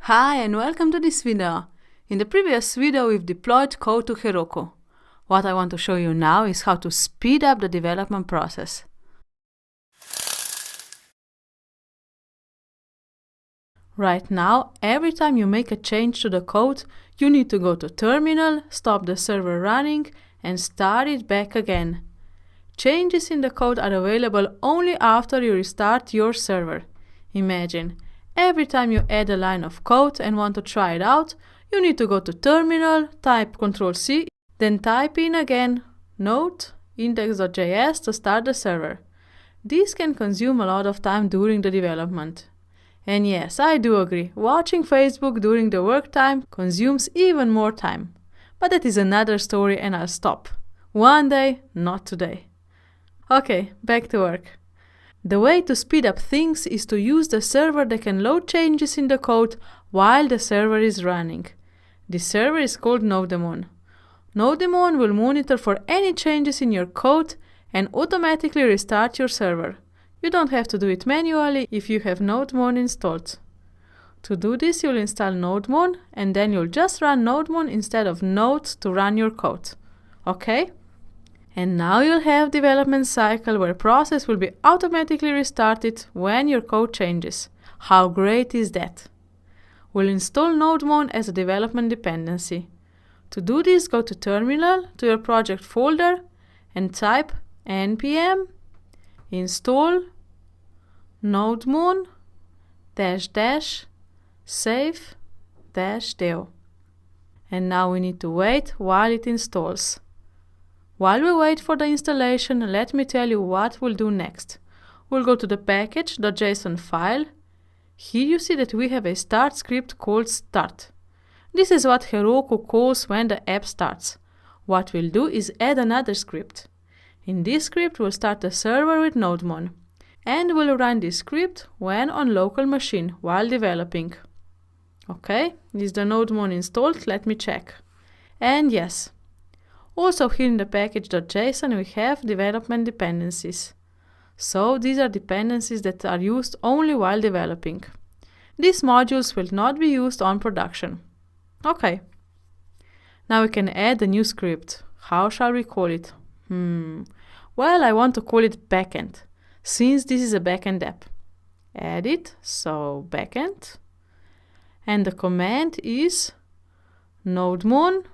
Hi and welcome to this video. In the previous video we've deployed code to Heroku. What I want to show you now is how to speed up the development process. Right now, every time you make a change to the code, you need to go to terminal, stop the server running and start it back again. Changes in the code are available only after you restart your server. Imagine, every time you add a line of code and want to try it out, you need to go to terminal, type Ctrl+C, then type in again node index.js to start the server. This can consume a lot of time during the development. And yes, I do agree, watching Facebook during the work time consumes even more time. But that is another story and I'll stop. One day, not today. Okay, back to work. The way to speed up things is to use the server that can load changes in the code while the server is running. This server is called Nodemon. Nodemon will monitor for any changes in your code and automatically restart your server. You don't have to do it manually if you have Nodemon installed. To do this, you'll install Nodemon and then you'll just run Nodemon instead of Node to run your code. Okay? And now you'll have development cycle where process will be automatically restarted when your code changes. How great is that? We'll install Nodemon as a development dependency. To do this, go to terminal, to your project folder and type npm install nodemon --save-dev. And now we need to wait while it installs. While we wait for the installation, let me tell you what we'll do next. We'll go to the package.json file. Here you see that we have a start script called start. This is what Heroku calls when the app starts. What we'll do is add another script. In this script, we'll start the server with Nodemon. And we'll run this script when on local machine while developing. Okay, is the Nodemon installed? Let me check. And yes. Also here in the package.json we have development dependencies. So these are dependencies that are used only while developing. These modules will not be used on production. Okay. Now we can add a new script. How shall we call it? Well, I want to call it backend, since this is a backend app. Add it, so backend. And the command is nodemon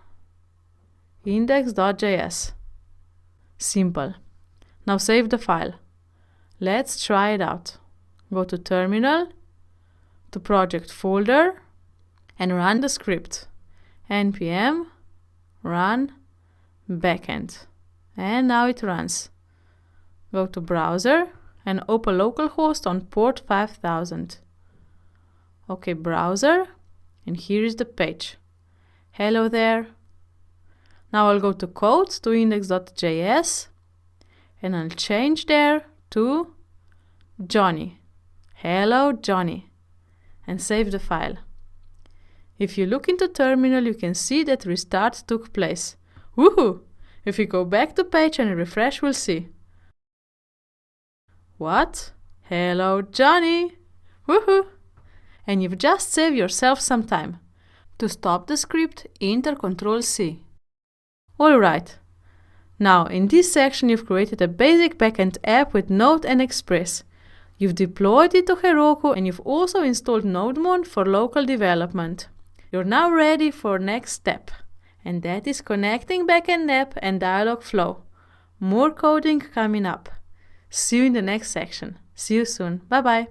index.js. Simple. Now save the file. Let's try it out. Go to terminal, to project folder, and run the script. npm run backend. And now it runs. Go to browser and open localhost on port 5000. Okay, browser, and here is the page. Hello there. Now I'll go to code, to index.js, and I'll change there to Johnny. Hello, Johnny. And save the file. If you look into terminal, you can see that restart took place. Woohoo! If we go back to page and refresh, we'll see. What? Hello, Johnny! Woohoo! And you've just saved yourself some time. To stop the script, enter Ctrl+C. Alright. Now, in this section you've created a basic backend app with Node and Express. You've deployed it to Heroku and you've also installed Nodemon for local development. You're now ready for next step. And that is connecting backend app and Dialogflow. More coding coming up. See you in the next section. See you soon. Bye bye.